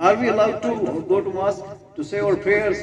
Are we allowed to go to mosque to say our prayers?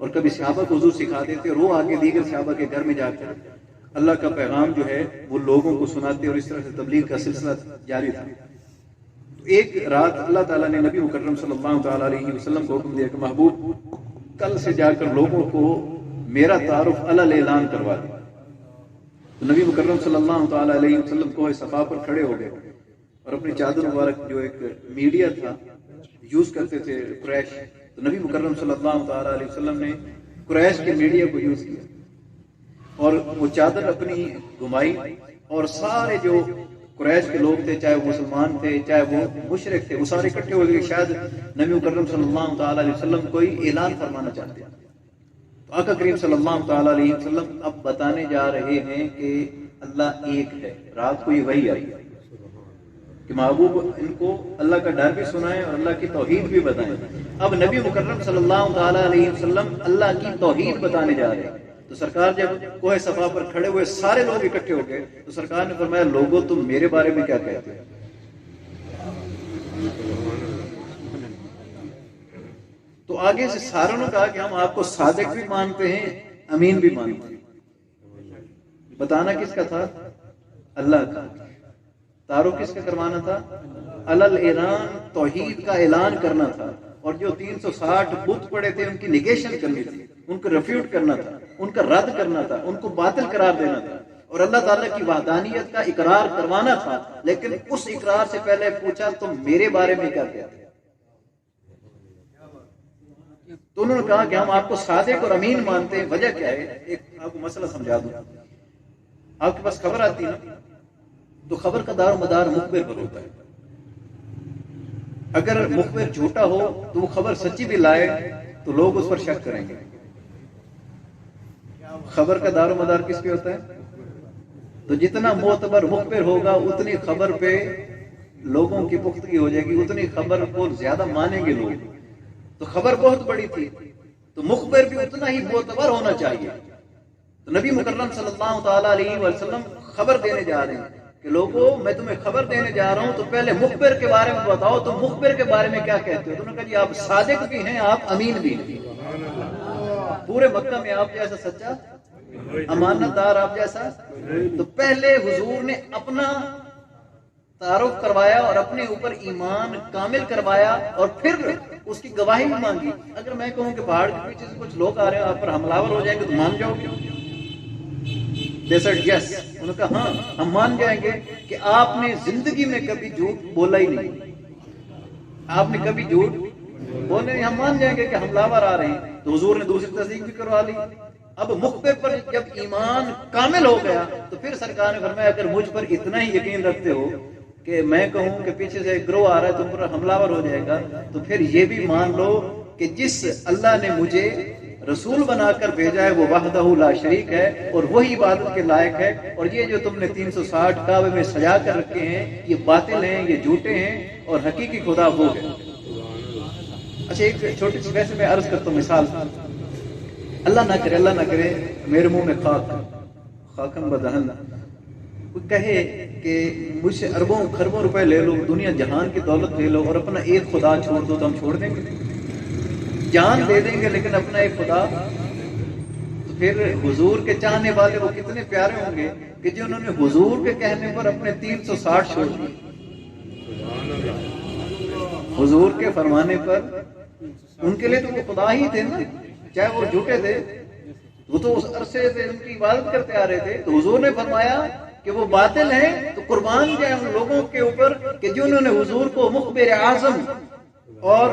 اور کبھی صحابہ کو حضور سکھا دیتے اور وہ آگے دیگر صحابہ کے گھر میں جا کر اللہ کا پیغام جو ہے وہ لوگوں کو سناتے اور اس طرح سے تبلیغ کا سلسلہ جاری تھا. ایک رات اللہ تعالیٰ نے نبی مکرم صلی اللہ تعالیٰ علیہ وسلم کو حکم دیا کہ محبوب کل سے جا کر لوگوں کو میرا تعارف علل اعلان کروا دے. تو نبی مکرم صلی اللہ تعالیٰ علیہ وسلم کوہ صفا پر کھڑے ہو گئے اور اپنی چادر مبارک جو ایک میڈیا تھا یوز کرتے تھے قریش، تو نبی مکرم صلی اللہ تعالیٰ علیہ وسلم نے قریش کے میڈیا کو یوز کیا اور وہ چادر اپنی گھمائی اور سارے جو قریش کے لوگ تھے، چاہے وہ مسلمان تھے چاہے وہ مشرک تھے، وہ سارے اکٹھے ہو گئے. شاید نبی مکرم صلی اللہ تعالیٰ علیہ وسلم کوئی اعلان فرمانا چاہتے ہیں. تو آقا کریم صلی اللہ تعالیٰ علیہ وسلم اب بتانے جا رہے ہیں کہ اللہ ایک ہے. رات کو یہ وحی آئی کہ محبوب ان کو اللہ کا ڈر بھی سنائیں اور اللہ کی توحید بھی بتائیں. اب نبی مکرم صلی اللہ تعالیٰ علیہ وسلم اللہ کی توحید بتانے جا رہے ہیں. تو سرکار جب کوہ صفا پر کھڑے ہوئے سارے لوگ اکٹھے ہو گئے تو سرکار نے فرمایا لوگوں تم میرے بارے میں کیا کہتے ہیں؟ تو آگے سے ساروں نے کہا کہ ہم آپ کو صادق بھی مانتے ہیں امین بھی مانتے ہیں. بتانا کس کا تھا؟ اللہ کا. تعارف کس کا کروانا تھا؟ علل اعلان، توحید کا اعلان کرنا تھا. اور جو 360 بت پڑے تھے ان کی نیگیشن کرنی تھی، ان کو ریفیوٹ کرنا تھا، ان کا رد کرنا تھا، ان کو باطل قرار دینا تھا اور اللہ تعالیٰ کی وحدانیت کا اقرار کروانا تھا. لیکن اس اقرار سے پہلے پوچھا تم میرے بارے میں کیا کہتے ہیں؟ تو انہوں نے کہا کہ ہم آپ کو صادق اور امین مانتے ہیں. وجہ کیا ہے؟ ایک آپ کو مسئلہ سمجھا دوں. آپ کے پاس خبر آتی ہے نا، تو خبر کا دار و مدار مخبر پر ہوتا ہے. اگر مخبر جھوٹا ہو تو وہ خبر سچی بھی لائے تو لوگ اس پر شک کریں گے. خبر کا دار و مدار کس پہ ہوتا ہے؟ تو جتنا معتبر مخبر ہوگا اتنی خبر پہ لوگوں کی پختگی ہو جائے گی، اتنی خبر کو زیادہ مانیں گے لوگ. تو خبر بہت بڑی تھی تو مخبر بھی اتنا ہی معتبر ہونا چاہیے. تو نبی مکرم صلی اللہ تعالیٰ علیہ وسلم خبر دینے جا رہے ہیں کہ لوگوں میں تمہیں خبر دینے جا رہا ہوں تو پہلے مخبر کے بارے میں بتاؤ تم مخبر کے بارے میں کیا کہتے ہو. تو انہوں نے کہا جی آپ صادق بھی ہیں آپ امین بھی ہیں. پورے مکہ میں آپ جیسا سچا امانت دار آپ جیسا. تو پہلے حضور نے اپنا تعارف کروایا اور اپنے اوپر ایمان کامل کروایا اور پھر اس کی گواہی بھی مانگی. اگر میں کہوں کہ پہاڑ کے پیچھے سے کچھ لوگ آ رہے ہیں آپ پر حملہ ہو جائیں گے تو مان جاؤ گے؟ They said yes. انہوں نے کہا ہاں ہم مان جائیں گے کہ آپ نے زندگی میں کبھی جھوٹ بولا ہی نہیں، آپ نے کبھی جھوٹ بولے نہیں، ہم مان جائیں گے کہ حملہ آ رہے ہیں. تو حضور نے دوسری تصدیق بھی کروا لی. اب مخبر پر جب ایمان کامل ہو گیا تو پھر سرکار نے فرمایا اگر مجھ پر اتنا ہی یقین رکھتے ہو کہ میں کہوں کہ پیچھے سے گروہ آ رہا ہے تم پر حملہ ہو جائے گا تو پھر یہ بھی مان لو کہ جس اللہ نے مجھے رسول بنا کر بھیجا ہے وہ وحدہ لا شریک ہے اور وہی عبادت کے لائق ہے. اور یہ جو تم نے 360 کعبے میں سجا کر رکھے ہیں یہ باطل ہیں، یہ جھوٹے ہیں اور حقیقی خدا وہ ہے. اچھا ایک چھوٹی سی ویسے میں عرض کرتا ہوں مثال. اللہ نہ کرے میرے منہ میں خاکم بدہن کوئی کہے کہ مجھ سے اربوں خربوں روپے لے لو، دنیا جہان کی دولت لے لو اور اپنا ایک خدا چھوڑ دو تو ہم چھوڑ دیں گے؟ جان دے دیں گے لیکن اپنا ایک خدا. تو پھر حضور کے چاہنے والے وہ کتنے پیارے ہوں گے کہ جنہوں نے حضور کے کہنے پر اپنے 360 چھوڑ دیے. حضور کے فرمانے پر ان کے لیے تو وہ خدا ہی تھے نا، چاہے وہ جھوٹے تھے، وہ تو اس عرصے سے ان کی عبادت کرتے آ رہے تھے. تو حضور نے فرمایا کہ وہ باطل ہیں تو قربان جائے ان لوگوں کے اوپر کہ جنہوں نے حضور کو مخبر اعظم اور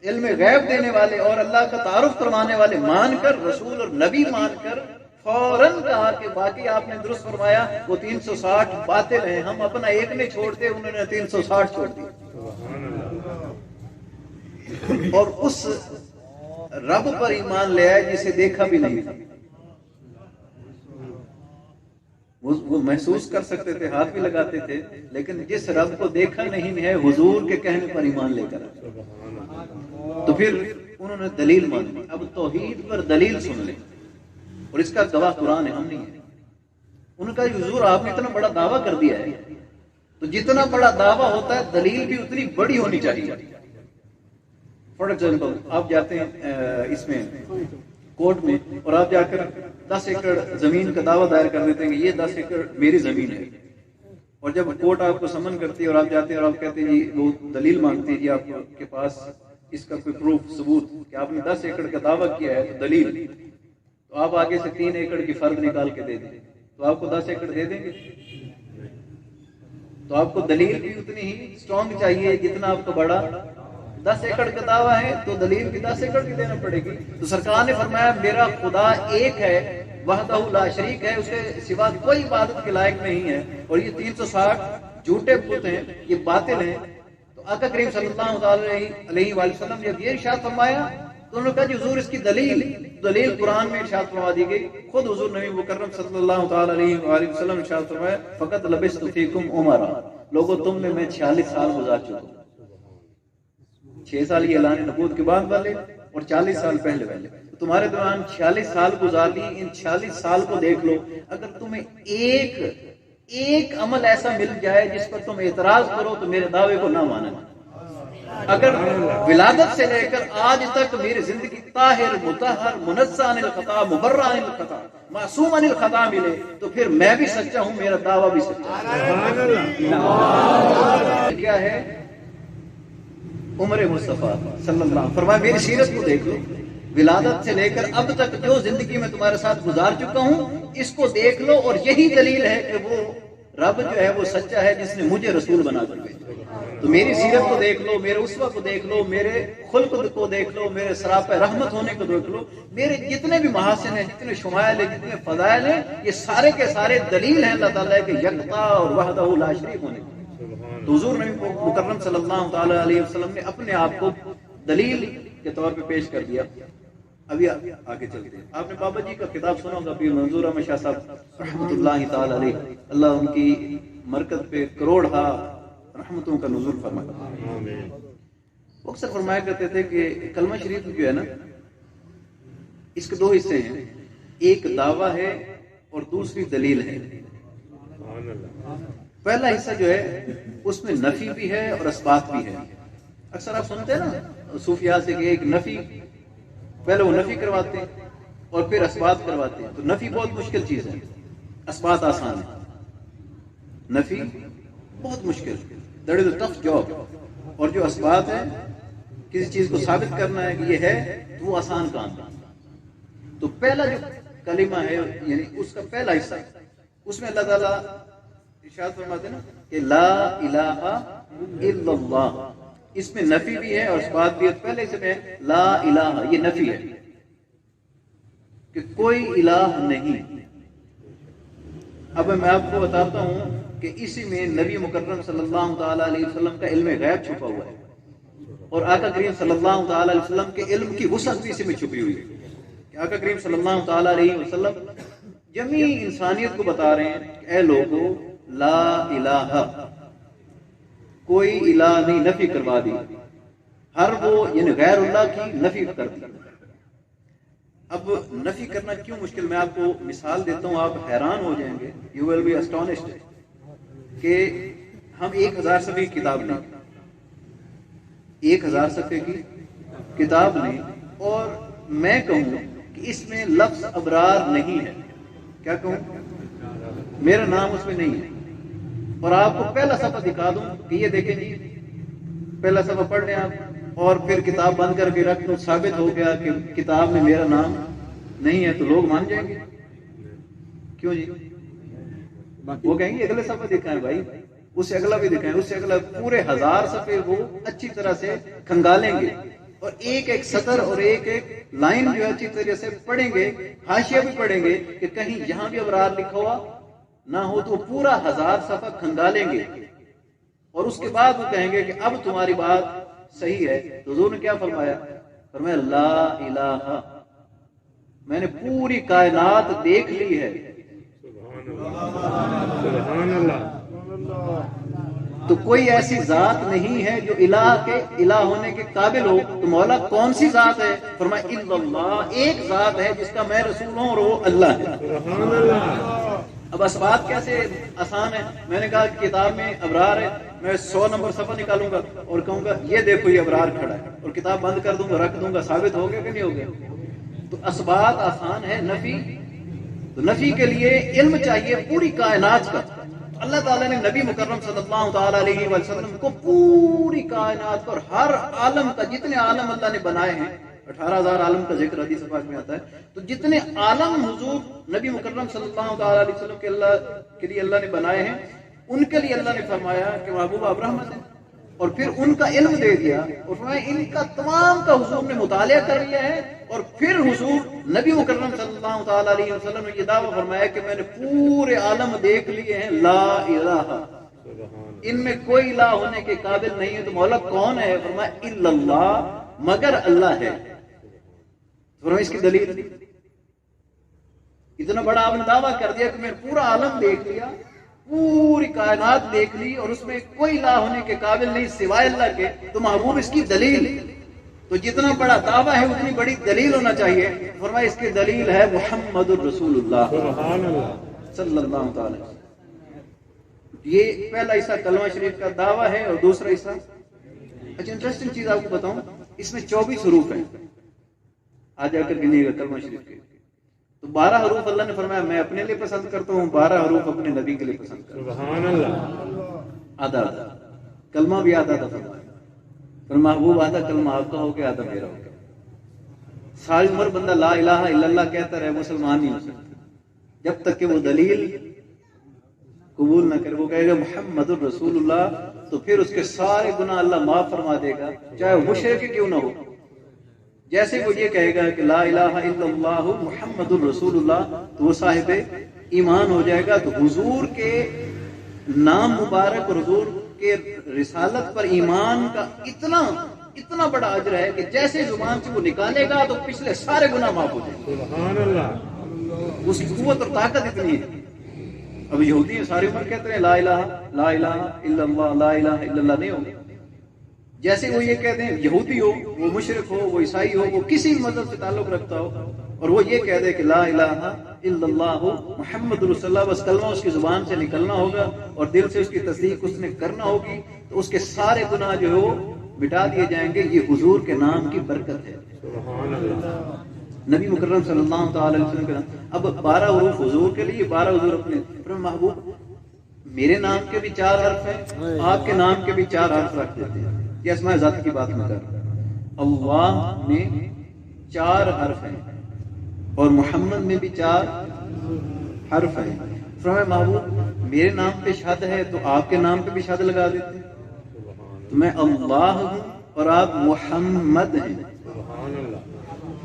علم غیب دینے والے اور اللہ کا تعارف کروانے والے مان کر، رسول اور نبی مان کر فوراً کہا کہ باقی آپ نے درست فرمایا وہ 360 باطل ہیں، ہم اپنا ایک نہیں چھوڑتے، انہوں نے 360 چھوڑ دی. اور اس رب پر ایمان لے آئے جسے دیکھا بھی نہیں تھا. وہ محسوس کر سکتے تھے، ہاتھ بھی لگاتے تھے، لیکن جس رب کو دیکھا نہیں ہے حضور کے کہنے پر ایمان لے کر تو پھر انہوں نے دلیل مانی. اب توحید پر دلیل سن لیں اور اس کا گواہ قرآن ہے، ہم نہیں ہے. انہوں نے کہا حضور آپ نے اتنا بڑا دعویٰ کر دیا ہے تو جتنا بڑا دعویٰ ہوتا ہے دلیل بھی اتنی بڑی ہونی چاہیے. فار ایگزامپل آپ جاتے ہیں اس میں کورٹ میں اور آپ جا کر 10 ایکڑ زمین کا دعویٰ دائر کر دیتے ہیں کہ یہ 10 ایکڑ میری زمین ہے، اور جب کورٹ آپ کو سمن کرتی ہے اور آپ جاتے ہیں اور آپ کہتے ہیں جی وہ دلیل مانگتی ہے جی آپ کے پاس اس کا کوئی پروف ثبوت کہ آپ نے 10 ایکڑ کا دعویٰ کیا ہے تو دلیل، تو آپ آگے سے 3 ایکڑ کی فرد نکال کے دے دیں تو آپ کو 10 ایکڑ دے دیں گے؟ تو آپ کو دلیل بھی اتنی ہی اسٹرانگ چاہیے جتنا آپ کو بڑا 10 ایکڑ کا دعویٰ ہے تو دلیل بھی 10 ایکڑ کی دینا پڑے گی۔ تو سرکار نے فرمایا میرا خدا ایک ہے، وحدہ لا شریک ہے، اس کے سوا کوئی عبادت کے لائق نہیں ہے، اور یہ 360 جھوٹے بت ہیں، یہ باطل ہیں۔ تو آقا کریم صلی اللہ علیہ وآلہ وسلم نے جب یہ ارشاد فرمایا تو انہوں نے کہا جی حضور اس کی دلیل قرآن میں ارشاد فرما دی گئی، خود حضور نبی مکرم صلی اللہ تعالی علیہ وآلہ وسلم ارشاد فرمایا فقط لبثت فیکم عمرا، لوگوں تم میں 46 سال گزار چکا ہوں۔ 6 سال یہ اعلان نبوت کے بعد والے اور 40 سال پہلے والے، تمہارے دوران 46 سال گزار لی۔ ان 46 سال کو دیکھ لو، اگر تمہیں ایک عمل ایسا مل جائے جس پر تم اعتراض کرو تو میرے دعوے کو نہ مانا۔ اگر ولادت سے لے کر آج تک میری زندگی طاہر مطہر منزہ عن الخطا مبرہ عن الخطا معصوم عن الخطا ملے تو پھر میں بھی سچا ہوں، میرا دعویٰ بھی سچا ہے۔ کیا ہے؟ عمر مصطفیٰ صلی اللہ علیہ وسلم فرمایا میری سیرت کو دیکھ لو، ولادت سے لے کر اب تک جو زندگی میں تمہارے ساتھ گزار چکا ہوں اس کو دیکھ لو، اور یہی دلیل ہے کہ وہ رب جو ہے وہ سچا ہے جس نے مجھے رسول بنا کر بھیجا۔ تو میری سیرت کو دیکھ لو، میرے اسوہ کو دیکھ لو، میرے خلق کو دیکھ لو، میرے سراپہ رحمت ہونے کو دیکھ لو، میرے جتنے بھی محاسن ہیں، جتنے شمائل ہیں، جتنے فضائل ہیں، یہ سارے کے سارے دلیل ہیں اللہ تعالیٰ کے یکتا اور وحدہ لا شریک ہونے کی۔ تو حضور نبی مکرم صلی اللہ تعالی علیہ وسلم نے اپنے آپ کو دلیل کے طور پہ پیش کر دیا۔ ابھی آگے چلتے ہیں، آپ نے بابا جی کا کتاب سنا ہوگا، پیر منظور احمد شاہ صاحب رحمۃ اللہ تعالی علیہ، اللہ ان کی مرکز پہ کروڑہا رحمتوں کا نزول فرمائے۔ وہ اکثر فرمایا کرتے تھے کہ کلمہ شریف جو ہے نا، اس کے 2 حصے ہیں، ایک دعویٰ ہے اور دوسری دلیل ہے۔ پہلا حصہ جو ہے اس میں نفی بھی ہے اور اثبات بھی ہے۔ اکثر آپ سنتے ہیں نا صوفیاء سے کہ ایک نفی، پہلے وہ نفی کرواتے ہیں اور پھر اثبات کرواتے ہیں۔ تو نفی بہت مشکل چیز ہے، اثبات آسان ہے۔ نفی بہت مشکل، that is a tough job, اور جو اثبات ہے کسی چیز کو ثابت کرنا ہے کہ یہ ہے تو وہ آسان کام ہے۔ تو پہلا جو کلمہ ہے یعنی اس کا پہلا حصہ، اس میں اللہ تعالیٰ ارشاد فرماتے ہیں نا کہ لا الہ الا اللہ، اس میں نفی بھی ہے اور اثبات بھی ہے۔ پہلے سے میں لا الہ، یہ نفی ہے کہ کوئی الہ نہیں۔ اب میں آپ کو بتاتا ہوں کہ اسی میں نبی مکرم صلی اللہ تعالی علیہ وسلم کا علم غیب چھپا ہوا ہے، اور آقا کریم صلی اللہ تعالی علیہ وسلم کے علم کی وسعت بھی اسی میں چھپی ہوئی ہے کہ آقا کریم صلی اللہ تعالی علیہ وسلم جمیع انسانیت کو بتا رہے ہیں کہ اے لوگو لا الہ، کوئی الہ نہیں، نفی کروا دی، ہر وہ یعنی غیر اللہ کی نفی کر دی۔ اب نفی کرنا کیوں مشکل، میں آپ کو مثال دیتا ہوں، آپ حیران ہو جائیں گے، یو ول بی اسٹونشڈ، کہ ہم 1000 صفحے کی کتاب لیں، 1000 صفحے کی کتاب لیں اور میں کہوں کہ اس میں لفظ ابرار نہیں ہے، کیا کہوں؟ میرا نام اس میں نہیں ہے، اور آپ کو پہلا صفحہ دکھا دوں کہ یہ دیکھیں جی پہلا صفحہ پڑھ لیں آپ، اور پھر کتاب بند کر کے رکھ دو، ثابت ہو گیا کہ کتاب میں میرا نام نہیں ہے، تو لوگ مان جائیں گے؟ کیوں جی؟ وہ کہیں گے اگلے صفحہ دکھائیں بھائی، اس سے اگلا بھی دکھائیں، اس سے اگلا، پورے 1000 صفحے وہ اچھی طرح سے کھنگالیں گے اور ایک ایک سطر اور ایک ایک لائن جو اچھی طرح سے پڑھیں گے، حاشیہ بھی پڑھیں گے کہ کہیں یہاں بھی ابرار لکھا ہوا نہ ہو، تو پورا 1000 صفحہ کھنگالیں گے اور اس کے بعد وہ کہیں گے کہ اب تمہاری بات صحیح ہے۔ تو حضور نے کیا فرمایا؟ فرمایا لا الہ، میں نے پوری کائنات دیکھ لی ہے، سبحان اللہ، تو کوئی ایسی ذات نہیں ہے جو الہ ہونے کے قابل ہو۔ تو مولا کون سی ذات ہے؟ فرمایا الا اللہ، ایک ذات ہے جس کا میں رسول ہوں اور وہ اللہ ہے۔ سبحان اللہ، اب اسبات کیسے آسان ہے؟ میں نے کہا کہ کتاب میں ابرار ہے، میں 100 نمبر صفحہ نکالوں گا اور کہوں گا یہ دیکھو یہ ابرار کھڑا ہے، اور کتاب بند کر دوں گا، رکھ دوں گا، ثابت ہو گیا کہ نہیں ہو گیا؟ تو اسبات آسان ہے، نفی تو نفی کے لیے علم چاہیے پوری کائنات کا۔ اللہ تعالیٰ نے نبی مکرم صلی اللہ تعالیٰ علیہ وسلم کو پوری کائنات کا اور ہر عالم کا، جتنے عالم اللہ نے بنائے ہیں، 18,000 عالم کا ذکر حدیث پاک میں آتا ہے، تو جتنے عالم حضور نبی مکرم صلی اللہ تعالیٰ علیہ وسلم کے لیے اللہ نے بنائے ہیں، ان کے لیے اللہ نے فرمایا کہ محبوب آپ رحمت ہیں، اور پھر ان کا علم دے دیا اور فرمایا ان کا تمام کا حضور نے مطالعہ کر لیا ہے، اور پھر حضور نبی مکرم صلی اللہ تعالیٰ علیہ وسلم نے یہ دعویٰ فرمایا کہ میں نے پورے عالم دیکھ لیے ہیں، لا الہ، ان میں کوئی الہ ہونے کے قابل نہیں ہے، تو مولا کون ہے؟ فرمایا الا اللہ، مگر اللہ ہے۔ فرمایا اس کی دلیل، اتنا بڑا آپ نے دعویٰ کر دیا کہ میں پورا عالم دیکھ لیا، پوری کائنات دیکھ لی، اور اس میں کوئی الہ ہونے کے قابل نہیں سوائے اللہ کے، تو محبوب اس کی دلیل، تو جتنا بڑا دعویٰ ہے اتنی بڑی دلیل ہونا چاہیے۔ فرمایا اس کی دلیل ہے محمد الرسول اللہ صلی اللہ تعالی۔ یہ پہلا حصہ کلمہ شریف کا دعویٰ ہے، اور دوسرا حصہ، اچھا انٹرسٹنگ چیز آپ کو بتاؤں، اس میں 24 حروف ہیں، آج جا کر گنیے گا کلمہ شریف کے، تو 12 حروف اللہ نے فرمایا میں اپنے لیے پسند کرتا ہوں، 12 حروف اپنے نبی کے لیے پسند کرتا ہوں، سبحان اللہ، آدھا آدھا کلمہ بھی آدھا آدھا فرمایا، پھر محبوب آدھا کلمہ آپ کا ہو گیا، آدھا میرا ہو گیا۔ ساری عمر بندہ لا الہ الا اللہ کہتا رہے، مسلمان نہیں ہو سکتا جب تک کہ وہ دلیل قبول نہ کرے۔ وہ کہے گا محمد الرسول اللہ، تو پھر اس کے سارے گناہ اللہ معاف فرما دے گا، چاہے وہ مشرک کیوں نہ ہو۔ جیسے وہ یہ کہے گا کہ لا الہ الا اللہ محمد الرسول اللہ، تو وہ صاحب ایمان ہو جائے گا۔ تو حضور کے نام مبارک اور حضور کے رسالت پر ایمان کا اتنا بڑا اجر ہے کہ جیسے زبان سے وہ نکالے گا تو پچھلے سارے گناہ معاف ہو جائیں گے، سبحان اللہ، اس کی قوت اور طاقت اتنی ہے۔ اب یہودی ہیں، ساری عمر کہتے ہیں لا الہ الا اللہ، لا الہ الا اللہ نہیں ہوگا۔ جیسے وہ یہ کہتے ہیں، یہودی ہو، وہ مشرک ہو، وہ عیسائی ہو، وہ کسی مذہب سے تعلق رکھتا ہو، اور وہ یہ کہہ دے کہ لا الہ الا اللہ محمد رسول اللہ، بس کلمہ اس کی زبان سے نکلنا ہوگا اور دل سے اس کی تصدیق اس نے کرنا ہوگی، تو اس کے سارے گناہ جو ہے وہ مٹا دیے جائیں گے۔ یہ حضور کے نام کی برکت ہے، سبحان اللہ، نبی مکرم صلی اللہ تعالی علیہ وسلم کے نام۔ اب 12 حروف حضور کے لیے، 12 حضور اپنے محبوب، میرے نام کے بھی 4 حرف ہیں، آپ کے نام کے بھی 4 حرف رکھ دیتے ہیں۔ یہ اسماء ذات کی بات میں کر رہا ہوں، اللہ میں 4 حرف ہیں اور محمد میں بھی 4 حرف ہیں۔ فرمایا محبوب میرے نام پہ شہد ہے تو آپ کے نام پہ بھی شہد لگا دیتے ہیں، تو میں اللہ ہوں اور آپ محمد ہیں،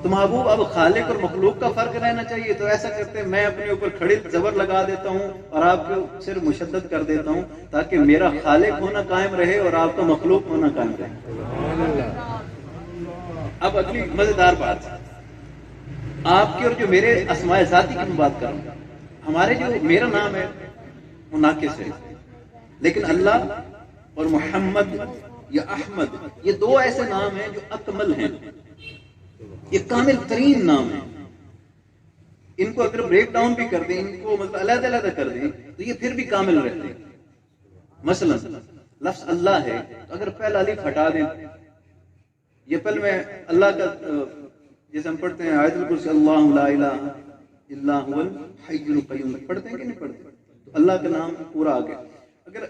تو محبوب اب خالق اور مخلوق کا فرق رہنا چاہیے، تو ایسا کرتے ہیں میں اپنے اوپر کھڑی زبر لگا دیتا ہوں اور آپ کو صرف مشدد کر دیتا ہوں، تاکہ میرا خالق ہونا قائم رہے اور آپ کا مخلوق ہونا قائم رہے۔ اب اگلی مزیدار بات، آپ کی اور جو میرے اسماء ذاتی کی میں بات کر رہا ہوں، ہمارے جو میرا نام ہے وہ ناقص ہے، لیکن اللہ اور محمد یا احمد، یہ 2 ایسے نام ہیں جو اکمل ہیں، یہ کامل ترین نام ہے۔ ان کو اگر بریک ڈاؤن بھی کر دیں، ان کو مطلب علیحدہ علیحدہ کر دیں، تو یہ پھر بھی کامل رہتے ہیں۔ مثلا لفظ اللہ ہے، تو اگر پہلا الف ہٹا دیں، یہ پہلے میں اللہ کا، جیسے ہم پڑھتے ہیں آیت الکرسی اللہ لا الہ الا هو الحی القیوم، پڑھتے ہیں کہ نہیں پڑھتے؟ تو اللہ کا نام پورا آ گیا۔ اگر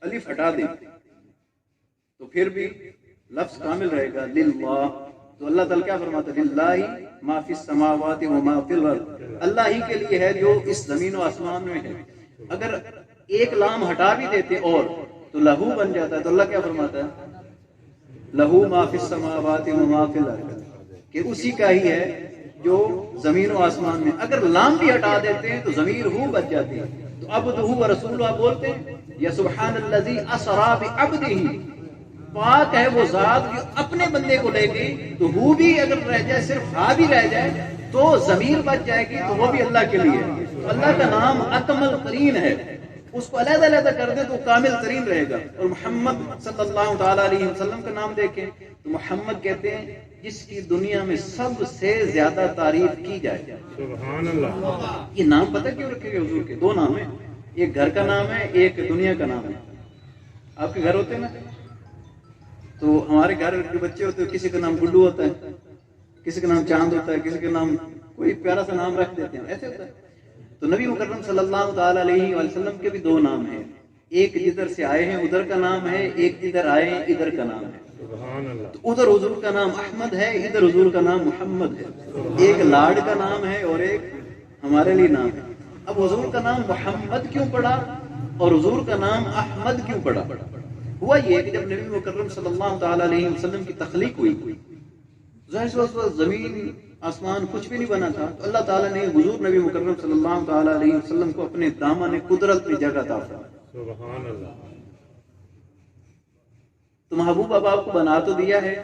الف ہٹا دیں تو پھر بھی لفظ کامل رہے گا، للہ، تو اللہ تعالیٰ کیا فرماتا ہے؟ للہ ما فی السماوات و ما فی الارض، اللہ ہی کے لیے ہے جو اس زمین و آسمان میں ہے۔ اگر ایک لام ہٹا بھی دیتے اور تو لہو بن جاتا ہے، تو اللہ کیا فرماتا ہے؟ لہو ما فی السماوات و ما فی الارض، کہ اسی کا ہی ہے جو زمین و آسمان میں۔ اگر لام بھی ہٹا دیتے ہیں تو ضمیر ہو بچ جاتی ہے، تو عبدہ و رسولہ بولتے ہیں، یا سبحان الذی اسری بعبدہ، پاک ہے وہ ذات جو اپنے بندے کو لے گئی، تو ہو بھی اگر رہ جائے، صرف ہا بھی رہ جائے تو ضمیر بچ جائے گی، تو وہ بھی اللہ کے لیے ہے۔ تو اللہ کا نام اکمل ترین ہے، اس کو علیحدہ علیحدہ کر دیں تو کامل ترین رہے گا۔ اور محمد صلی اللہ تعالی علیہ وسلم کا نام دیکھیں تو تو محمد کہتے ہیں جس کی دنیا میں سب سے زیادہ تعریف کی جائے. سبحان اللہ. یہ نام پتہ کیوں رکھے گئے حضور کے؟ دو نام ہیں، ایک گھر کا نام ہے، ایک دنیا کا نام ہے. آپ کے گھر ہوتے ہیں نا، تو ہمارے گھر کے بچے ہوتے ہیں، کسی کا نام گڈو ہوتا ہے، کسی کا نام چاند ہوتا ہے، کسی کا نام کوئی پیارا سا نام رکھ دیتے ہیں، ایسے ہوتا ہے. تو نبی مکرم صلی اللہ تعالی علیہ وسلم کے بھی دو نام ہیں، ایک جدھر سے آئے ہیں ادھر کا نام ہے، ایک جدھر آئے ہیں ادھر کا نام ہے. سبحان اللہ. تو ادھر حضور کا نام احمد ہے، ادھر حضور کا نام محمد ہے. ایک لاڈ کا نام ہے اور ایک ہمارے لیے نام ہے. اب حضور کا نام محمد کیوں پڑا اور حضور کا نام احمد کیوں پڑا؟ ہوا یہ کہ جب نبی مکرم صلی اللہ تعالی علیہ وسلم کی تخلیق ہوئی، ظاہر سی بات زمین آسمان کچھ بھی نہیں بنا تھا، تو اللہ تعالیٰ نے حضور نبی مکرم صلی اللہ تعالی علیہ وسلم کو اپنے دامن قدرت میں جگہ عطا فرمائی. سبحان اللہ. تو محبوب اب آپ کو بنا تو دیا ہے،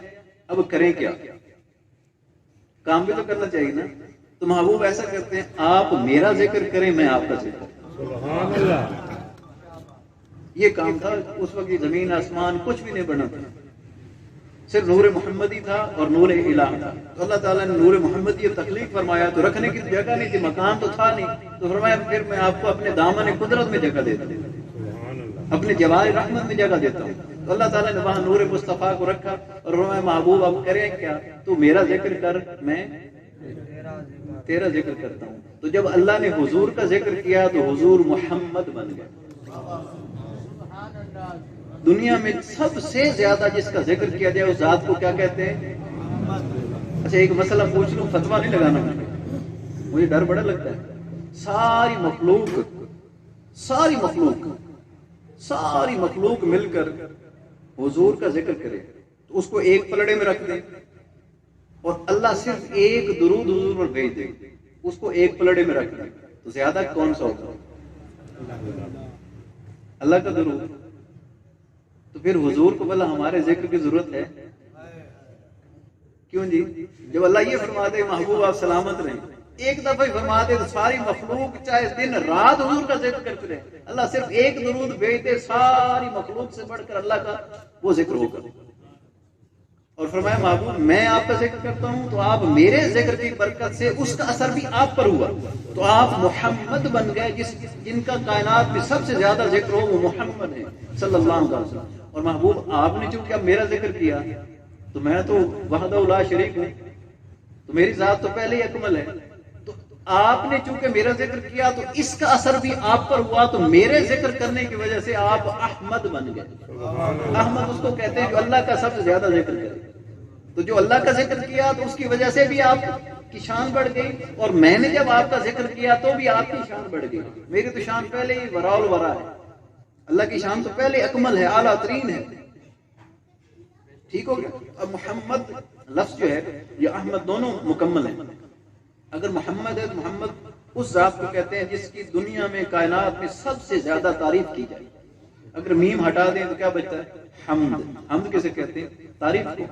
اب کریں کیا؟ کام بھی تو کرنا چاہیے نا. تو محبوب ایسا کرتے ہیں، آپ میرا ذکر کریں، میں آپ کا ذکر. سبحان اللہ. یہ کام تھا. اس وقت زمین آسمان کچھ بھی نہیں بنا تھا، صرف نور محمدی تھا اور نور الہ تھا. تو اللہ تعالیٰ نے نور محمدی تخلیق فرمایا، تو رکھنے کی جگہ نہیں تھی، مکان تو تھا نہیں، تو فرمایا پھر میں آپ کو اپنے دامن قدرت میں جگہ دیتا ہوں، سبحان اللہ. اپنے جوار رحمت میں جگہ دیتا ہوں. تو اللہ تعالیٰ نے وہاں نور مصطفیٰ کو رکھا اور فرمایا محبوب اب کریں کیا؟ تو میرا ذکر کر، میں تیرا ذکر کرتا ہوں. تو جب اللہ نے حضور کا ذکر کیا تو حضور محمد بن گئے. دنیا میں سب سے زیادہ جس کا ذکر کیا جائے اس ذات کو کیا کہتے ہیں؟ اچھا ایک مسئلہ پوچھ لوں، فتویٰ نہیں لگانا مجھے ڈر بڑا لگتا ہے. ساری مخلوق مل کر حضور کا ذکر کرے تو اس کو ایک پلڑے میں رکھ دیں، اور اللہ صرف ایک درود حضور پر بھیج دے، اس کو ایک پلڑے میں رکھ دیں، تو زیادہ کون سا ہوگا؟ اللہ کا درود. تو پھر حضور کو بھلا ہمارے ذکر کی ضرورت ہے کیوں جی؟ جب اللہ یہ فرما دے محبوب آپ سلامت رہیں، ایک دفعہ فرما دے تو ساری مخلوق چاہے دن رات حضور کا ذکر کرتے رہے، اللہ صرف ایک درود بھیج دے، ساری مخلوق سے بڑھ کر اللہ کا وہ ذکر ہوگا. اور فرمایا محبوب میں آپ کا ذکر کرتا ہوں تو آپ میرے ذکر کی برکت سے اس کا اثر بھی آپ پر ہوا، تو آپ محمد بن گئے. جن کا کائنات میں سب سے زیادہ ذکر ہو وہ محمد ہے صلی اللہ علیہ وسلم. اور محبوب آپ نے چونکہ اب میرا ذکر کیا تو میں تو وحدہ لا شریک ہوں، تو میری ذات تو پہلے ہی اکمل ہے. تو آپ نے چونکہ میرا ذکر کیا تو اس کا اثر بھی آپ پر ہوا، تو میرے ذکر کرنے کی وجہ سے آپ احمد بن گئے. احمد اس کو کہتے ہیں جو اللہ کا سب سے زیادہ ذکر کرے. تو جو اللہ کا ذکر کیا تو اس کی وجہ سے بھی آپ کی شان بڑھ گئی، اور میں نے جب آپ کا ذکر کیا تو بھی آپ کی شان بڑھ گئی. میری تو شان پہلے ہی وراء الورا ہے، اللہ کی شان تو پہلے اکمل ہے، اعلیٰ ترین ہے. ٹھیک ہو گیا؟ اب محمد لفظ جو ہے یہ احمد دونوں مکمل ہیں. اگر محمد ہے تو محمد اس ذات کو کہتے ہیں جس کی دنیا میں کائنات میں سب سے زیادہ تعریف کی جائے. اگر میم ہٹا دیں تو کیا بچتا ہے؟ حمد. حمد کسے کہتے ہیں؟ تعریف کو.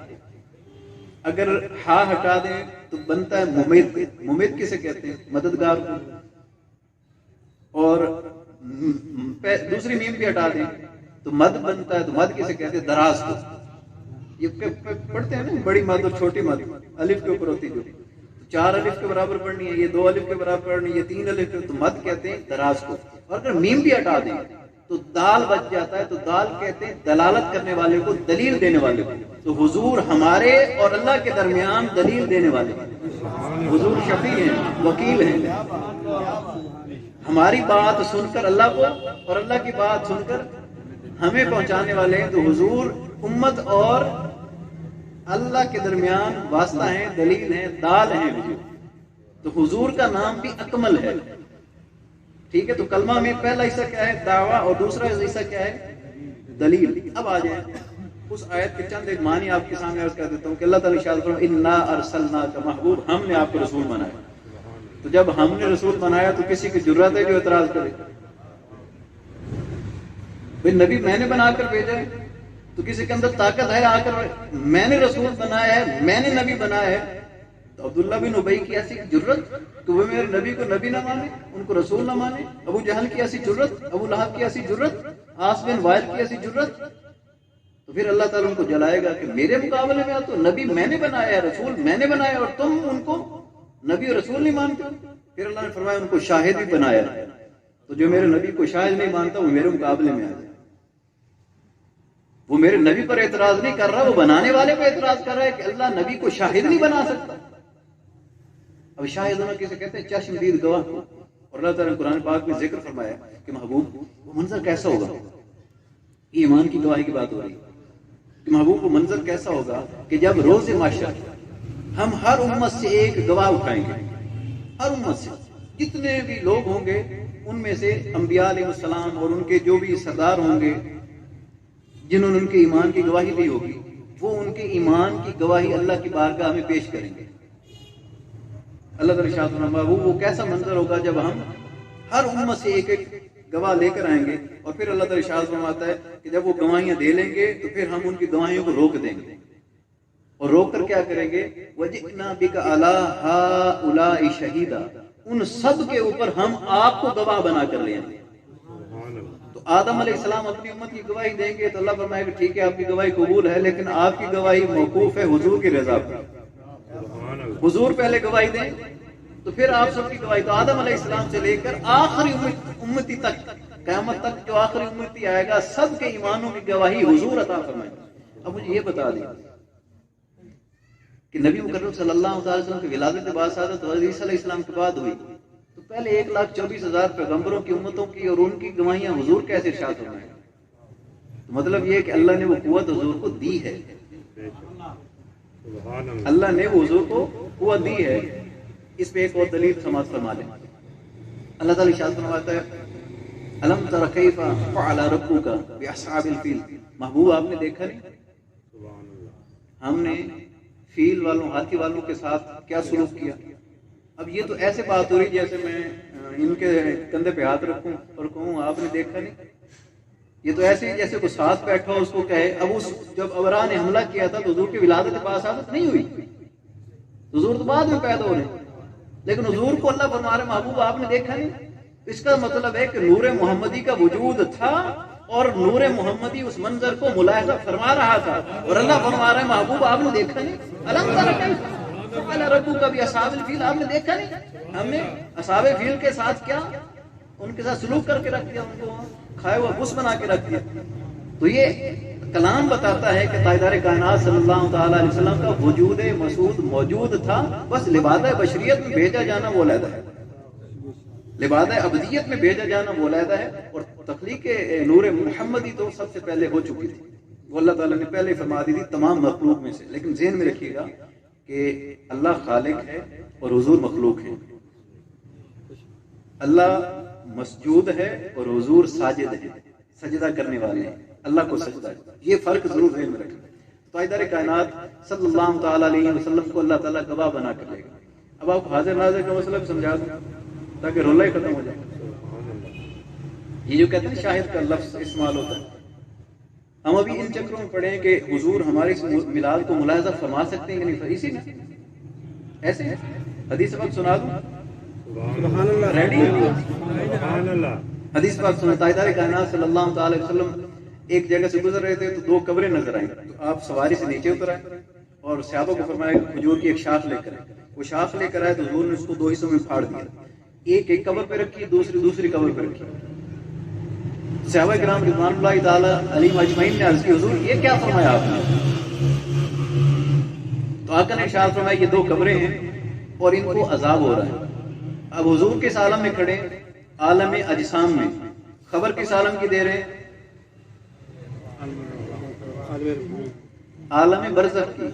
اگر ہا ہٹا دیں تو بنتا ہے ممید. ممید کسے کہتے ہیں؟ مددگار کو. اور دوسری میم بھی ہٹا دیں تو مد بنتا ہے، تو مد کسے کہتے ہیں؟ دراز کو. یہ پڑھتے ہیں نا بڑی مد اور چھوٹی مد الف کے اوپر ہوتی جو، تو 4 الف کے برابر پڑھنی ہے، یہ 2 الف کے برابر پڑھنی ہے، یہ 3 الف کے، تو مد کہتے ہیں دراز کو. اور اگر میم بھی ہٹا دیں تو دال بچ جاتا ہے، تو دال کہتے ہیں دلالت کرنے والے کو، دلیل دینے والے کو. تو حضور ہمارے اور اللہ کے درمیان دلیل دینے والے ہیں. حضور شفیع ہیں، وکیل ہیں. ہماری بات سن کر اللہ کو اور اللہ کی بات سن کر ہمیں پہنچانے والے ہیں. تو حضور امت اور اللہ کے درمیان واسطہ ہیں، دلیل ہیں، دال ہیں حضور. تو حضور کا نام بھی اکمل ہے. ٹھیک ہے؟ تو کلمہ میں پہلا حصہ کیا ہے؟ دعویٰ، اور دوسرا حصہ کیا ہے؟ دلیل. اب آ جائیں اس آیت کے چند ایک معنی آپ کے سامنے عرض کر دیتا ہوں کہ اللہ تعالیٰ ارشاد فرماتا ہے انا ارسلناک محبوب، ہم نے آپ کو رسول بنایا. تو جب ہم نے رسول بنایا تو کسی کی جرات ہے جو اعتراض کرے؟ بھئی نبی میں نے بنا کر بھیجا ہے، تو کسی کے اندر طاقت ہے آ کر میں نے رسول بنایا ہے، میں نے نبی بنایا ہے؟ تو عبداللہ بن ابی کی ایسی جرت کہ وہ میرے نبی کو نبی نہ مانے، ان کو رسول نہ مانے. ابو جہل کی ایسی جرت، ابو لہب کی ایسی جرت، عاص بن وائل کی ایسی جرت. تو پھر اللہ تعالیٰ ان کو جلائے گا کہ میرے مقابلے میں تو نبی میں نے بنایا ہے، رسول میں نے بنایا، اور تم ان کو نبی اور رسول نہیں مانتے ہو۔ پھر اللہ نے فرمایا ان کو شاہد بھی بنایا، تو جو میرے نبی کو شاہد نہیں مانتا وہ میرے مقابلے میں آ جائے۔ وہ میرے نبی پر اعتراض نہیں کر رہا، وہ بنانے والے پہ اعتراض کر رہا ہے کہ اللہ نبی کو شاہد نہیں بنا سکتا۔ اب شاہد ہونا کسے کہتے ہیں؟ چشمدید گواہ کو۔ اور اللہ تعالیٰ نے قرآن پاک میں ذکر فرمایا کہ محبوب وہ منظر کیسا ہوگا، یہ ایمان کی گواہی کی بات ہو رہی ہے کہ محبوب وہ منظر کیسا ہوگا کہ جب روز محشر ہم ہر امت سے ایک گواہ اٹھائیں گے، ہر امت سے جتنے بھی لوگ ہوں گے ان میں سے انبیاء علیہ السلام اور ان کے جو بھی سردار ہوں گے جنہوں نے ان کے ایمان کی گواہی دی ہوگی، وہ ان کے ایمان کی گواہی اللہ کی بارگاہ میں پیش کریں گے۔ اللہ تعالیٰ ارشاد فرمایا وہ کیسا منظر ہوگا جب ہم ہر امت سے ایک ایک گواہ لے کر آئیں گے، اور پھر اللہ تعالیٰ ارشاد فرماتا ہے کہ جب وہ گواہیاں دے لیں گے تو پھر ہم ان کی گواہیوں کو روک دیں گے، اور روک کر کیا کریں گے؟ وَجِئْنَا بِكَ عَلَىٰ هَٰؤُلَاءِ شَهِيدًا، ان سب کے اوپر ہم آپ کو گواہ بنا کر لیں گے۔ تو آدم علیہ السلام اپنی امت کی گواہی دیں گے تو اللہ فرمائے کہ ٹھیک ہے آپ کی گواہی قبول ہے، لیکن آپ کی گواہی موقوف ہے حضور کی رضا پر۔ حضور پہلے گواہی دیں تو پھر آپ سب کی گواہی۔ تو آدم علیہ السلام سے لے کر آخری امتی تک، قیامت تک جو آخری امتی آئے گا، سب کے ایمانوں کی گواہی حضور عطا فرمائے۔ اب مجھے یہ بتا دیں کہ نبی مکرم صلی اللہ علیہ وسلم کی ولادت باسعادت حضرت عیسیٰ علیہ السلام کے بعد ہوئی، تو پہلے 1,24,000 پیغمبروں کی امتوں کی اور ان کی گواہیاں حضور کیسے ارشاد فرمائے؟ تو مطلب یہ کہ اللہ نے وہ قوت حضور کو دی ہے، اللہ نے وہ حضور کو قوت دی ہے۔ اس پہ ایک اور دلیل سماعت فرما لیں۔ اللہ تعالیٰ ارشاد فرماتا ہے الم تر کیف فعل ربک باصحاب الفیل، محبوب آپ نے دیکھا نہیں ہم نے فیل والوں، ہاتھی والوں کے ساتھ کیا سلوک کیا؟ اب یہ تو ایسے بات ہو رہی جیسے میں ان کے کندھے پہ ہاتھ رکھوں اور کہوں آپ نے دیکھا نہیں۔ یہ تو ایسے ہی جیسے کوئی ساتھ بیٹھا ہو اس کو کہے۔ اب جب ابرا نے حملہ کیا تھا تو حضور کی ولادت باسعادت نہیں ہوئی، حضور تو بعد میں پیدا ہو رہے، لیکن حضور کو اللہ فرما رہے محبوب آپ نے دیکھا نہیں۔ اس کا مطلب ہے کہ نور محمدی کا وجود تھا اور نور محمدی اس منظر کو ملاحظہ فرما رہا تھا، اور اللہ فرما رہا ہے محبوب آپ نے دیکھا نہیں؟ الم تر کیف فعل ربک باصحاب الفیل، آپ نے دیکھا نہیں ہم نے اصحاب فیل کے ساتھ کیا ان کے ساتھ سلوک کر کے رکھ دیا، ان کو کھائے ہوا بس بنا کے رکھ دیا۔ تو یہ کلام بتاتا ہے کہ تاجدار کائنات صلی اللہ تعالی علیہ وسلم کا وجود مسعود موجود تھا، بس لبادہ بشریت میں بھیجا جانا وہ علیحدہ ہے، لبادہ ابدیت میں بھیجا جانا وہ علیحدہ ہے، اور تخلیق نور محمدی تو سب سے پہلے ہو چکی تھی، وہ اللہ تعالیٰ نے پہلے فرما دی تھی تمام مخلوق میں سے۔ لیکن ذہن میں رکھیے گا کہ اللہ خالق ہے اور حضور مخلوق ہے، اللہ مسجود ہے اور حضور ساجد ہے، سجدہ کرنے والے ہیں، اللہ کو سجدہ ہے، یہ فرق ضرور ذہن میں رکھیں۔ تاجدار کائنات صلی اللہ تعالی علیہ وسلم کو اللہ تعالیٰ گواہ بنا کر لے گا۔ اب آپ حاضر ناظر کا مسئلہ بھی سمجھا دوں تاکہ رولا ہی ختم ہو جائے۔ یہ جو کہتے ہیں شاہد کا لفظ استعمال ہوتا ہے، ہم ابھی ان چکروں میں پڑھیں کہ حضور ہمارے اس میلاد کو ملاحظہ فرما سکتے ہیں کہ نہیں، اسی میں ایسے حدیث وقت سنا دوں، سبحان اللہ، ریڈی؟ سبحان اللہ۔ حدیث پاک سنیں، تاجدار کائنات صلی اللہ تعالی علیہ وسلم ایک جگہ سے گزر رہے تھے تو دو قبریں نظر آئیں، تو آپ سواری سے نیچے اتر آئے اور صحابہ کو فرمایا کہ کھجور کی ایک شاخ لے کر آئے۔ وہ شاخ لے کر آئے تو حضور نے اس کو دو حصوں میں پھاڑ دیا، ایک قبر پہ رکھی، دوسری قبر پہ رکھی۔ صحابہ کرام رضوان اللہ تعالی علیہم اجمعین نے عرض کی حضور یہ کیا فرمایا آپ نے؟ تو آقا نے ارشاد فرمایا یہ دو قبریں ہیں اور ان کو عذاب ہو رہا ہے۔ اب حضور کس عالم میں کھڑے؟ عالم اجسام میں۔ خبر کس عالم کی دے رہے ہیں؟ عالم برزخ کی،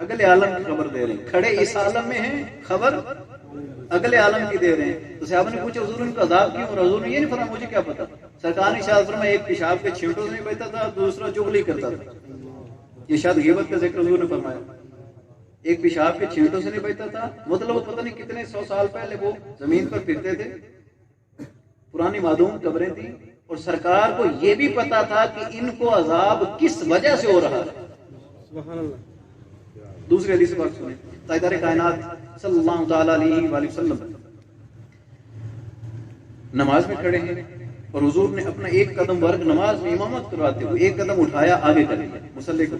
اگلے عالم کی خبر دے رہے ہیں۔ کھڑے اس عالم میں ہیں، خبر اگلے عالم کی دے رہے ہیں۔ تو صحابہ نے پوچھا حضور ان کا عذاب کیوں؟ اور حضور نے یہ نہیں فرمایا مجھے کیا پتا۔ سرکار نے ارشاد فرمایا ایک پیشاب کے چھینٹوں سے نہیں بچتا تھا، دوسرا چغلی کرتا تھا۔ یہ شاید غیبت کا ذکر حضور نے فرمایا، ایک پیشاب کے چھینٹوں سے نہیں بچتا تھا، مطلب وہ پتہ نہیں کتنے 100 سال پہلے وہ زمین پر پھرتے تھے، پرانی معدوم قبریں تھیں، اور سرکار کو یہ بھی پتا تھا کہ ان کو عذاب کس وجہ سے ہو رہا ہے۔ سبحان اللہ۔ دوسری حدیث پاک سنیں، تاجدار کائنات صلی اللہ تعالی علیہ وآلہ وسلم نماز میں کھڑے ہیں اور حضور نے اپنا ایک قدم ورک نماز میں امامت کرواتے ہوئے ایک قدم اٹھایا آگے کر لیا مصلی کو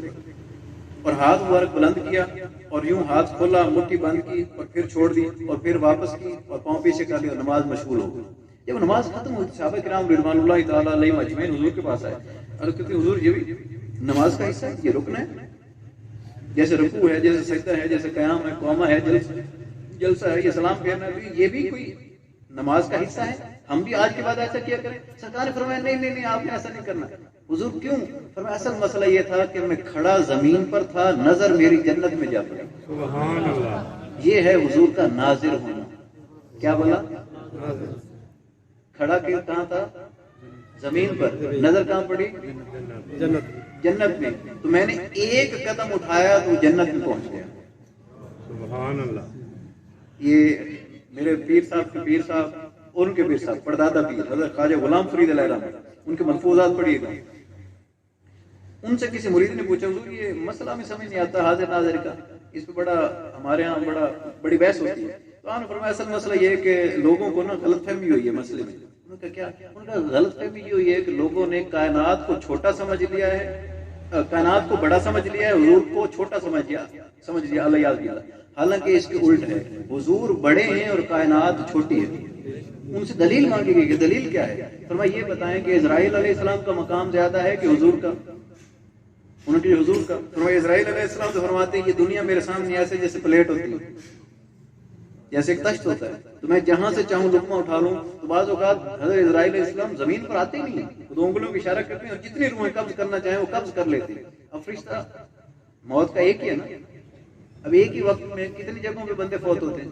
اور ہاتھ مبارک بلند کیا اور یوں ہاتھ کھولا مٹھی بند کی اور پھر چھوڑ دی اور پھر واپس کی اور پاؤں پیچھے کر لیا اور نماز مشغول ہو گئی. جب نماز ختم ہوئی صحابہ کرام رضوان اللہ تعالیٰ علیہ مجمعین حضور کے پاس آئے اور کہتے ہیں حضور یہ بھی نماز کا حصہ ہے, یہ رکن ہے, جیسے رکوع ہے, جیسے سجدہ ہے, جیسے قیام ہے, قومہ ہے, جلسہ ہے, یہ سلام کہنا ہے, یہ بھی کوئی نماز کا حصہ ہے, ہم بھی آج کے بعد ایسا کیا کریں. سرکار نے فرمایا نہیں آپ نے ایسا نہیں کرنا. حضور کیوں؟ فرمایا اصل مسئلہ یہ تھا کہ میں کھڑا زمین پر تھا, نظر میری جنت میں جا پڑی. سبحان اللہ. یہ ہے حضور کا ناظر ہونا. کیا بولا؟ کھڑا کہاں تھا؟ زمین پر, نظر کہاں پڑی؟ جنت میں. تو میں نے ایک قدم اٹھایا تو جنت میں پہنچ گیا. سبحان اللہ. یہ میرے پیر صاحب کے پیر صاحب اور ان کے پیر صاحب پردادا پیر حضرت خواجہ غلام فرید علیہ الرحمۃ, ان کے ملفوظات پڑھیے گا. ان سے کسی مرید نے پوچھا حضور یہ مسئلہ میں سمجھ نہیں آتا حاضر ناظر کا, اس پہ ہمارے ہاں بڑی بحث ہوتی ہے. تو آپ نے فرمایا اصل مسئلہ یہ ہے کہ لوگوں کو نا غلط فہمی ہوئی ہے مسئلے میں. انہوں نے کہا کیا؟ انہوں نے کہا غلط فہمی یہ ہوئی ہے کہ لوگوں نے کائنات کو چھوٹا سمجھ لیا ہے, کائنات کو بڑا سمجھ لیا ہے, حضور کو چھوٹا سمجھ لیا اللہ یاد کیا. حالانکہ اس کے الٹ ہے, حضور بڑے ہیں اور کائنات چھوٹی ہے. ان سے دلیل مانگی گئی کہ دلیل کیا ہے؟ فرمایا یہ بتائیں کہ اسرائیل علیہ السلام کا مقام زیادہ ہے کہ حضور کا؟ ان کے حضور کا. فرمایا اسرائیل علیہ السلام تو فرماتے ہیں یہ دنیا میرے سامنے ایسے جیسے پلیٹ ہوتی ہے, جیسے ایک تشت ہوتا ہے, تو میں جہاں سے چاہوں لقمہ اٹھا لوں. تو بعض اوقات حضرت اسرائیل علیہ السلام زمین پر آتے ہی نہیں, دو انگلیوں کی اشارہ کرتے ہیں اور جتنی روحیں قبض کرنا چاہیں وہ قبض کر لیتے ہیں. اب فرشتہ موت کا ایک ہی ہے نا. اب ایک ہی وقت میں کتنی جگہوں پہ بندے فوت ہوتے ہیں؟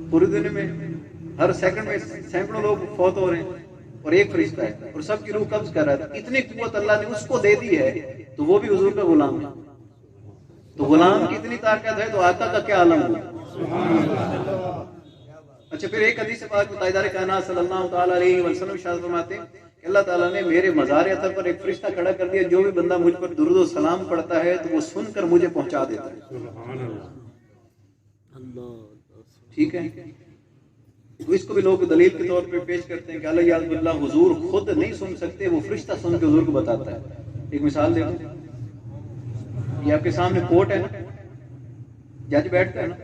پوری دنیا میں ہر سیکنڈ میں سینکڑوں لوگ فوت ہو رہے ہیں اور ایک فرشتہ ہے اور سب کی روح قبض کر رہا ہے. اتنی قوت اللہ نے اس کو دے دی ہے تو وہ بھی حضور کا غلام ہے. تو غلام کی اتنی طاقت ہے تو آقا کا کیا عالم ہو. اچھا پھر ایک حدیث پاک میں تاجدار کائنات صلی اللہ تعالیٰ علیہ وسلم ارشاد فرماتے ہیں کہ اللہ تعالیٰ نے میرے مزار اطہر پر ایک فرشتہ کھڑا کر دیا, جو بھی بندہ مجھ پر درود و سلام پڑھتا ہے تو وہ سن کر مجھے پہنچا دیتا ہے. سبحان اللہ. ٹھیک ہے, تو اس کو بھی لوگ دلیل کے طور پہ پیش کرتے ہیں کہ اللہ یعز باللہ حضور خود نہیں سن سکتے, وہ فرشتہ سن کے حضور کو بتاتا ہے. ایک مثال دے دوں, یہ آپ کے سامنے کورٹ ہے نا, جج بیٹھتا ہے نا,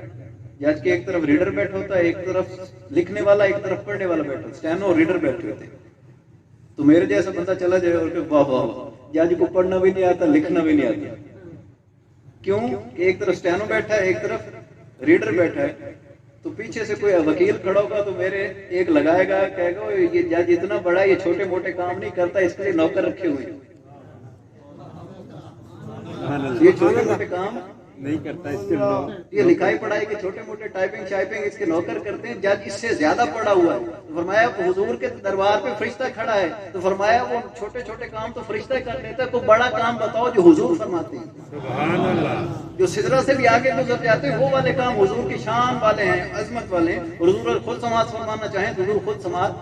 جج کے ایک طرف ریڈر بیٹھا ہوتا ہے, ایک طرف لکھنے والا, ایک طرف پڑھنے والا بیٹھا ہوتا ہے, اسٹینو اور ریڈر بیٹھے ہوتے ہیں. تو میرے جیسا بندہ چلا جائے اور کہ واہ واہ جج کو پڑھنا بھی نہیں آتا لکھنا بھی نہیں آتا. کیوں کہ ایک طرف اسٹینو بیٹھا ہے, ایک طرف ریڈر بیٹھا ہے. تو پیچھے سے کوئی وکیل کھڑا ہوگا تو میرے ایک لگائے گا, کہے گا یہ جج اتنا بڑا, یہ چھوٹے موٹے کام نہیں کرتا, اس کے لیے نوکر رکھے ہوئے ہیں. یہ چھوٹے موٹے کام نہیں کرتا, اس کے یہ لکھائی پڑھائی کے چھوٹے موٹے ٹائپنگ شائپنگ اس کے نوکر کرتے ہیں. جج اس سے زیادہ پڑھا ہوا ہے. تو فرمایا حضور کے دربار پہ فرشتہ کھڑا ہے, تو فرمایا وہ چھوٹے چھوٹے کام تو فرشتہ کر لیتا ہے, تو بڑا کام بتاؤ جو حضور فرماتے ہیں. سبحان اللہ. جو سدرہ سے بھی آگے گزر جاتے ہیں وہ والے کام حضور کی شان والے ہیں, عظمت والے ہیں. اور حضور خود سماعت فرمانا چاہیں تو حضور خود سماعت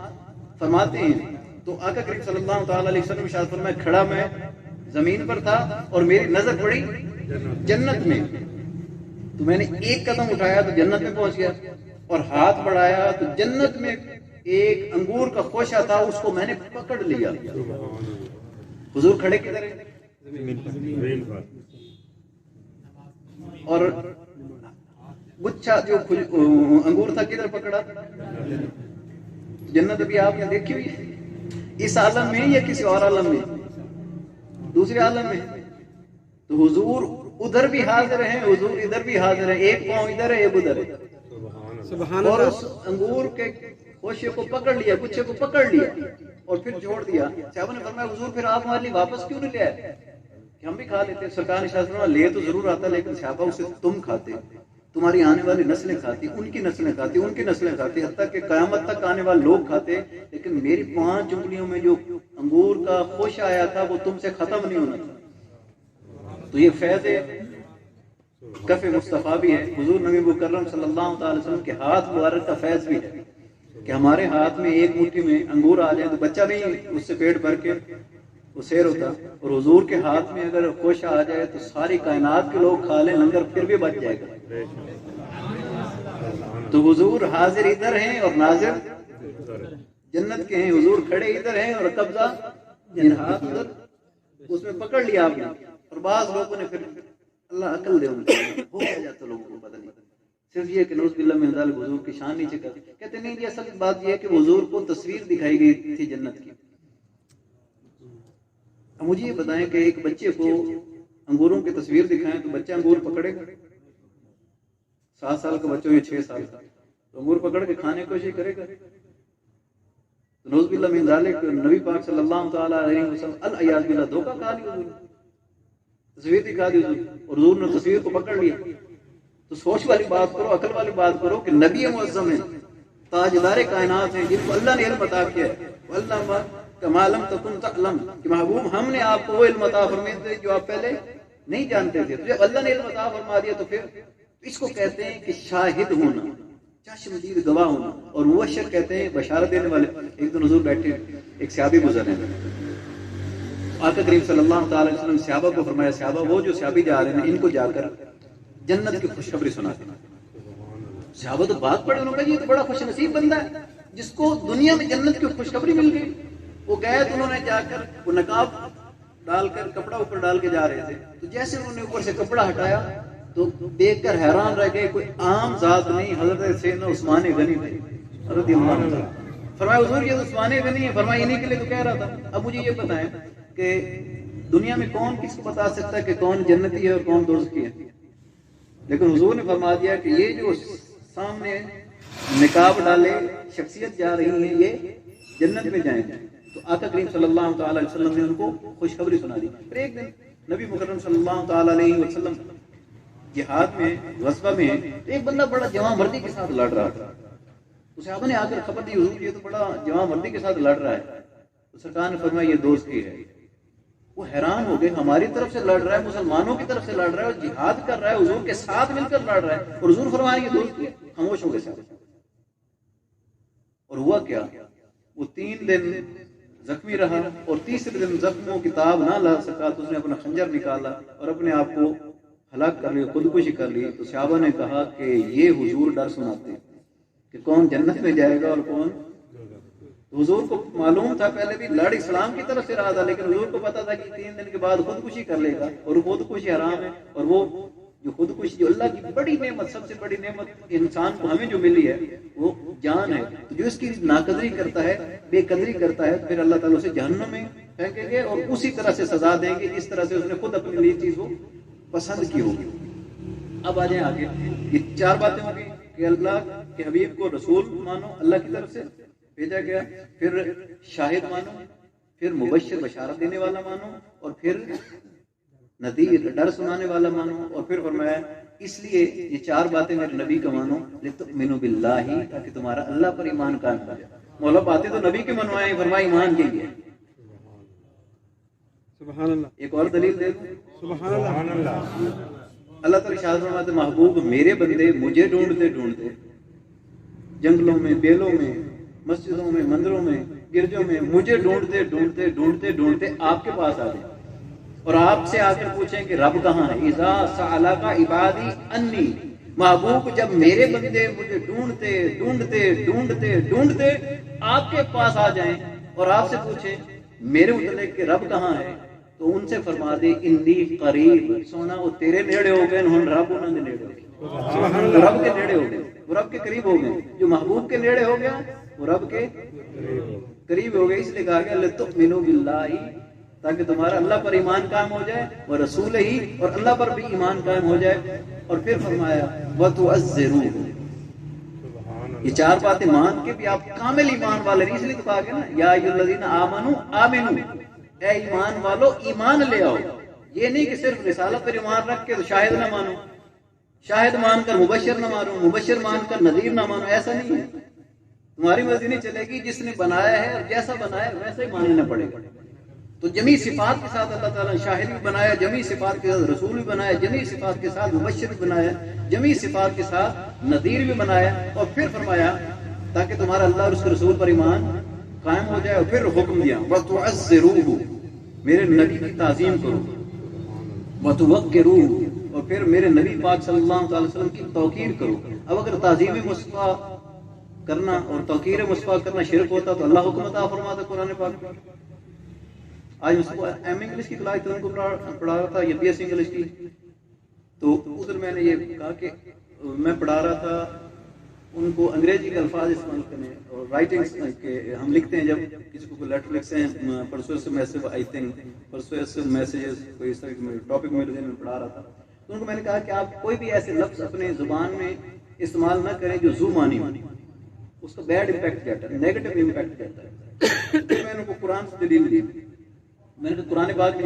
فرماتے ہیں. تو آقا کریم صلی اللہ تعالیٰ علیہ وسلم ارشاد فرمایا کھڑا میں زمین پر تھا اور میری نظر پڑی جنت میں, تو میں نے ایک قدم اٹھایا تو جنت میں پہنچ گیا, اور ہاتھ بڑھایا تو جنت میں ایک انگور کا خوشہ تھا, اس کو میں نے پکڑ لیا. حضور کھڑے کدھر ہیں؟ اور گچھا جو انگور تھا کدھر پکڑا؟ جنت ابھی آپ نے دیکھی ہوئی ہے اس عالم میں یا کسی اور عالم میں؟ دوسرے عالم میں. تو حضور ادھر بھی حاضر ہیں, حضور ادھر بھی حاضر ہیں, ایک پاؤں ادھر ہے ایک ادھر ہے. اور اس انگور کے خوشے کو پکڑ لیا, گچھے کو پکڑ لیا اور پھر چھوڑ دیا. صحابہ نے فرمایا حضور پھر آپ ہمارے لیے واپس کیوں نہیں لے آئے کہ ہم بھی کھا لیتے؟ سرکار نے فرمایا لے تو ضرور آتا, لیکن صحابہ اسے تم کھاتے, تمہاری آنے والی نسلیں کھاتی, ان کی نسلیں کھاتی, ان کی نسلیں کھاتی, حتیٰ کہ قیامت تک آنے والے لوگ کھاتے, لیکن میری 5 انگلیوں میں جو انگور کا خوشہ آیا تھا وہ تم سے ختم نہیں ہونا تھا. تو یہ فیض کف مصطفیٰ بھی ہے. حضور نبی مکرم صلی اللہ علیہ وسلم کے ہاتھ مبارک کا فیض بھی ہے کہ ہمارے ہاتھ میں ایک مٹھی میں انگور آ جائے تو بچہ نہیں اس سے پیٹ بھر کے وہ سیر ہوتا, اور حضور کے ہاتھ میں اگر خوشہ آ جائے تو ساری کائنات کے لوگ کھا لیں لنگر پھر بھی بچ جائے گا. تو حضور حاضر ادھر ہیں اور ناظر جنت کے ہیں، حضور کھڑے ادھر ہیں اور قبضہ ان ہاتھ ادھر، اس میں پکڑ لیا آپ نے. اور بعض لوگوں نے پھر اللہ عقل دے ان کو، ہو کیا جاتا لوگوں کو پتہ نہیں، صرف یہ کہ نعوذ باللہ من ذالک حضور کی شان نیچے کر کہتے نہیں. یہ اصل بات یہ ہے کہ حضور کو تصویر دکھائی گئی تھی جنت کی. اب مجھے یہ بتائیں کہ ایک بچے کو انگوروں کی تصویر دکھائیں تو بچہ انگور پکڑے گا؟ 7 سال کا بچہ ہو یا 6 سال کا تو انگور پکڑ کے کھانے کی کوشش کرے گا؟ تو نعوذ باللہ من ذالک نبی پاک صلی اللہ تعالی علیہ وسلم الیاذ باللہ دھوکہ کھا لیا حضور، تصویر دکھا دی حضور، اور حضور نے تصویر کو پکڑ لیا. تو سوچ والی بات کرو، عقل والی بات کرو کہ نبی معظم ہیں، تاجدار کائنات ہیں، جن کو اللہ نے علم عطا کیا ہے. واللہ کما لم تکن تعلم کہ محبوب ہم نے آپ کو وہ علم عطا فرمائے تھے جو آپ پہلے نہیں جانتے تھے. تو جب اللہ نے علم عطا فرما دیا تو پھر اس کو کہتے ہیں کہ شاہد ہونا، چشمدید گواہ ہونا. اور مبشر کہتے ہیں بشارت دینے والے. ایک دن حضور بیٹھے، ایک صحابی گزر ہیں، آقا کریم صلی اللہ تعالی علیہ وسلم صحابہ کو فرمایا صحابہ وہ جو صحابی جا رہے ہیں ان کو جا کر جنت کی خوشخبری سنا دینا. صحابہ تو بات پڑے، انہوں نے کہا یہ تو بڑا خوش نصیب بندہ ہے جس کو دنیا میں جنت کی خوشخبری مل گئی. وہ گئے تو انہوں نے جا کر وہ نقاب ڈال کر کپڑا اوپر ڈال کے جا رہے تھے، تو جیسے انہوں نے اوپر سے کپڑا ہٹایا تو دیکھ کر حیران رہ گئے، کوئی عام ذات نہیں، حضرت سیدنا عثمان غنی تھے رضی اللہ عنہ. فرمایا حضور یہ عثمان غنی ہے؟ فرمایا انہی کے لیے تو کہہ رہا تھا. اب مجھے یہ بتائیں کہ دنیا میں کون کس کو بتا سکتا ہے کہ کون جنتی ہے اور کون دوزخی ہے؟ لیکن حضور نے فرما دیا کہ یہ جو سامنے نقاب ڈالے شخصیت جا رہی ہے یہ جنت میں جائیں گے. تو آقا کریم صلی اللہ تعالی علیہ وسلم نے ان کو خوشخبری سنا دی. پھر ایک دن نبی مکرم صلی اللہ تعالی علیہ وسلم جہاد میں غزوہ میں ایک بندہ بڑا جوان مردی کے ساتھ لڑ رہا تھا. تو صحابہ نے آ کر خبر دی حضور یہ تو بڑا جوان مردی کے ساتھ لڑ رہا ہے. تو سرکار نے فرمایا یہ دوست کی ہے. وہ حیران ہو گئے، ہماری طرف سے لڑ رہا ہے، مسلمانوں کی طرف سے لڑ رہا ہے اور جہاد کر رہا ہے، حضور کے ساتھ مل کر لڑ رہا ہے، اور حضور فرمایا یہ دوست کی ہے. خاموش ہو گئے ساتھ. اور ہوا کیا، وہ 3 دن زخمی رہا اور تیسرے دن زخموں کی تاب نہ لا سکا تو اس نے اپنا خنجر نکالا اور اپنے آپ کو ہلاک کر لیا، خودکشی کر لی. تو صحابہ نے کہا کہ یہ حضور ڈر سناتے ہیں کہ کون جنت میں جائے گا اور کون. تو حضور کو معلوم تھا پہلے بھی لڑ اسلام کی طرف سے رہا تھا، لیکن حضور کو پتا تھا کہ 3 دن کے بعد خودکشی کر لے گا اور خودکشی حرام ہے. اور وہ جو خودکشی جو اللہ کی بڑی نعمت، سب سے بڑی نعمت انسان کو ہمیں جو ملی ہے وہ جان ہے. تو جو اس کی ناقدری کرتا ہے، بے قدری کرتا ہے، تو پھر اللہ تعالیٰ اسے جہنم میں پھینکیں گے اور اسی طرح سے سزا دیں گے جس طرح سے اس نے خود اپنے لیے چیز کو پسند کی ہوگی. اب آ جائیں آگے. یہ 4 باتیں ہوں گی کہ اللہ کے حبیب کو رسول مانو، اللہ کی طرف سے بھیجا گیا، پھر شاہد مانو، پھر مبشر بشارت دینے والا مانو، اور پھر نذیر ڈر سنانے والا مانو، اور پھر فرمایا اس لیے یہ 4 باتیں میرے نبی کا مانو لتؤمنوا باللہ تاکہ تمہارا اللہ پر ایمان قائم ہو جائے. مولا باتیں تو نبی کے منوائیں، فرمایا ایمان یہی ہے. سبحان اللہ. ایک اور دلیل دے دوں. سبحان اللہ. اللہ تعالیٰ شاہد فرماتے محبوب میرے بندے مجھے ڈھونڈتے ڈھونڈتے جنگلوں میں، بیلوں میں، مسجدوں میں، مندروں میں، گرجوں میں مجھے ڈھونڈتے ڈھونڈتے ڈھونڈتے ڈھونڈتے آپ کے پاس آ جائیں اور آپ سے آ کر پوچھیں کہ رب کہاں ہے. اذا سألک عبادی انی، محبوب جب میرے بندے مجھے ڈھونڈتے ڈھونڈتے ڈھونڈتے ڈھونڈتے آپ کے پاس آ جائیں اور آپ سے پوچھیں میرے متعلق کہ رب کہاں ہے، تو ان سے فرما دے انی قریب. سونا وہ تیرے نیڑے ہو گئے، ہن رب انہاں دے نیڑے ہو گئے، وہ رب کے نیڑے ہو گئے، وہ رب کے قریب ہو گئے. جو محبوب کے نیڑے ہو گیا وہ رب کے قریب ہو گئے. اس لیے کہا گیا لتؤمنوا باللہ تاکہ تمہارا اللہ پر ایمان قائم ہو جائے، اور رسول ہی اور اللہ پر بھی ایمان قائم ہو جائے. اور پھر فرمایا وتعزروه. یہ 4 باتیں مان کے بھی آپ کامل ایمان والے نہیں. اس لیے تو کہا گیا نا یا ایھا الذین آمنوا آمنوا، اے ایمان والو ایمان لے آؤ. یہ نہیں کہ صرف رسالت پر ایمان رکھ کے تو شاہد نہ مانو، شاہد مان کر مبشر نہ مانو، مبشر مان کر نذیر نہ مانو. ایسا نہیں ہے. تمہاری مرضی نہیں چلے گی. جس نے بنایا ہے اور جیسا بنایا ہے ویسا ہی ماننا پڑے گا. تو جمی صفات کے ساتھ اللہ تعالیٰ نے شاہد بھی بنایا، جمی صفات کے ساتھ رسول بھی بنایا، جمی صفات کے ساتھ مبشر بھی بنایا، جمی صفات کے ساتھ نذیر بھی بنایا. اور پھر فرمایا تاکہ تمہارا اللہ اور اس کے رسول پر ایمان قائم ہو جائے. اور پھر حکم دیا وتعزروه، میرے نبی کی تعظیم کرو، وتوقروه، اور پھر میرے نبی پاک صلی اللہ علیہ وسلم کی توقیر کرو. اب اگر تعظیم مصطفیٰ کرنا اور توقیر مصطفیٰ کرنا شرک ہوتا تو اللہ حکم عطا فرماتا قرآن پاک میں. آج مصطفیٰ ایم انگلش کی کلاس تو ان کو پڑھا رہا تھا یا بی ایس انگلش کی، تو ادھر میں نے یہ کہا کہ میں پڑھا رہا تھا ان کو انگریزی کے الفاظ استعمال کرنے اور رائٹنگ کے ہم لکھتے ہیں جب کسی کو کوئی لیٹر لکھتے ہیں persuasive message I think persuasive messages کوئی اس طرح کے ٹاپک میرے ذہن میں پڑھا رہا تھا، تو ان کو میں نے کہا کہ آپ کوئی بھی ایسے لفظ اپنے زبان میں استعمال نہ کریں جو زو معنی ہو، اس کا بیڈ امپیکٹ جاتا ہے، نیگیٹو امپیکٹ جاتا ہے. میں نے ان کو قرآن سے دلیل دی، میں نے کہا قرآن پاک میں